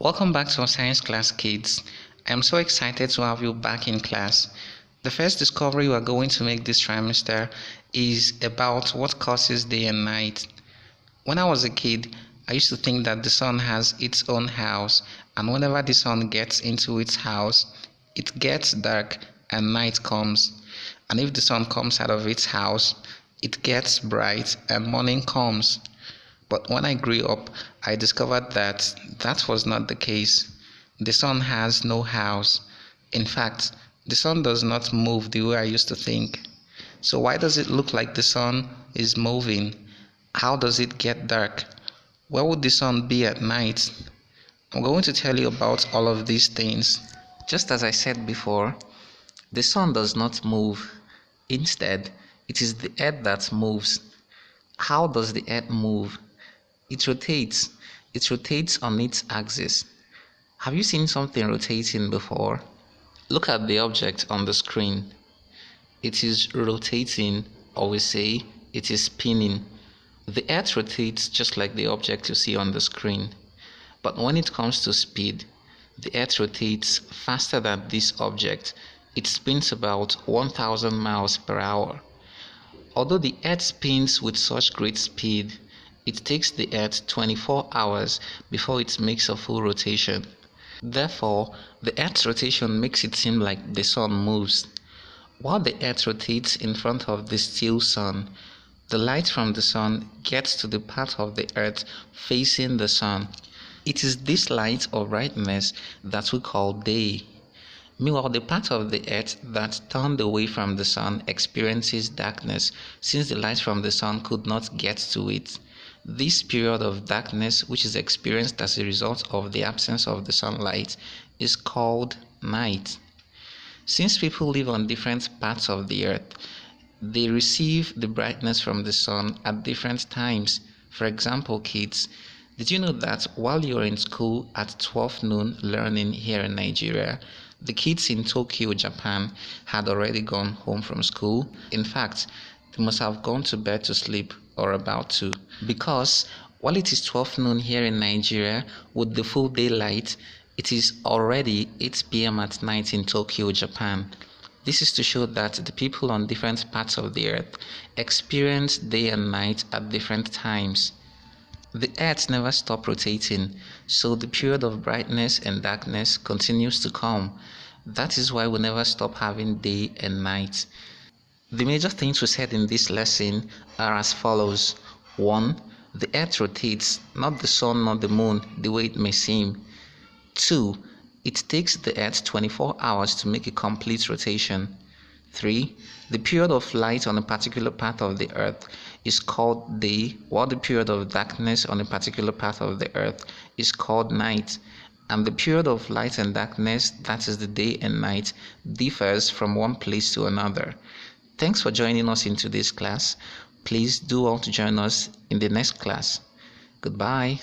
Welcome back to our science class, kids. I'm so excited to have you back in class. The first discovery we are going to make this trimester is about what causes day and night. When I was a kid, I used to think that the sun has its own house, and whenever the sun gets into its house, it gets dark and night comes. And if the sun comes out of its house, it gets bright and morning comes. But when I grew up, I discovered that that was not the case. The sun has no house. In fact, the sun does not move the way I used to think. So why does it look like the sun is moving? How does it get dark? Where would the sun be at night? I'm going to tell you about all of these things. Just as I said before, the sun does not move. Instead, it is the earth that moves. How does the earth move? It rotates. It rotates on its axis. Have you seen something rotating before? Look at the object on the screen. It is rotating, or we say it is spinning. The earth rotates just like the object you see on the screen. But when it comes to speed, the earth rotates faster than this object. It spins about 1,000 miles per hour. Although the earth spins with such great speed, it takes the earth 24 hours before it makes a full rotation. Therefore, the earth's rotation makes it seem like the sun moves. While the earth rotates in front of the still sun, the light from the sun gets to the part of the earth facing the sun. It is this light or brightness that we call day. Meanwhile, the part of the earth that turned away from the sun experiences darkness, since the light from the sun could not get to it. This period of darkness, which is experienced as a result of the absence of the sunlight, is called night. Since people live on different parts of the earth, they receive the brightness from the sun at different times. For example, kids, did you know that while you're in school at 12 noon learning here in Nigeria, the kids in Tokyo, Japan had already gone home from school? In fact, they must have gone to bed to sleep or about to, because while it is 12 noon here in Nigeria with the full daylight, it is already 8 p.m. at night in Tokyo, Japan. This is to show that the people on different parts of the earth experience day and night at different times. The earth never stops rotating, so the period of brightness and darkness continues to come. That is why we never stop having day and night. The major things we said in this lesson are as follows. 1. The earth rotates, not the sun nor the moon, the way it may seem. 2. It takes the earth 24 hours to make a complete rotation. 3. The period of light on a particular part of the earth is called day, while the period of darkness on a particular part of the earth is called night. And the period of light and darkness, that is the day and night, differs from one place to another. Thanks for joining us in today's class. Please do want to join us in the next class. Goodbye.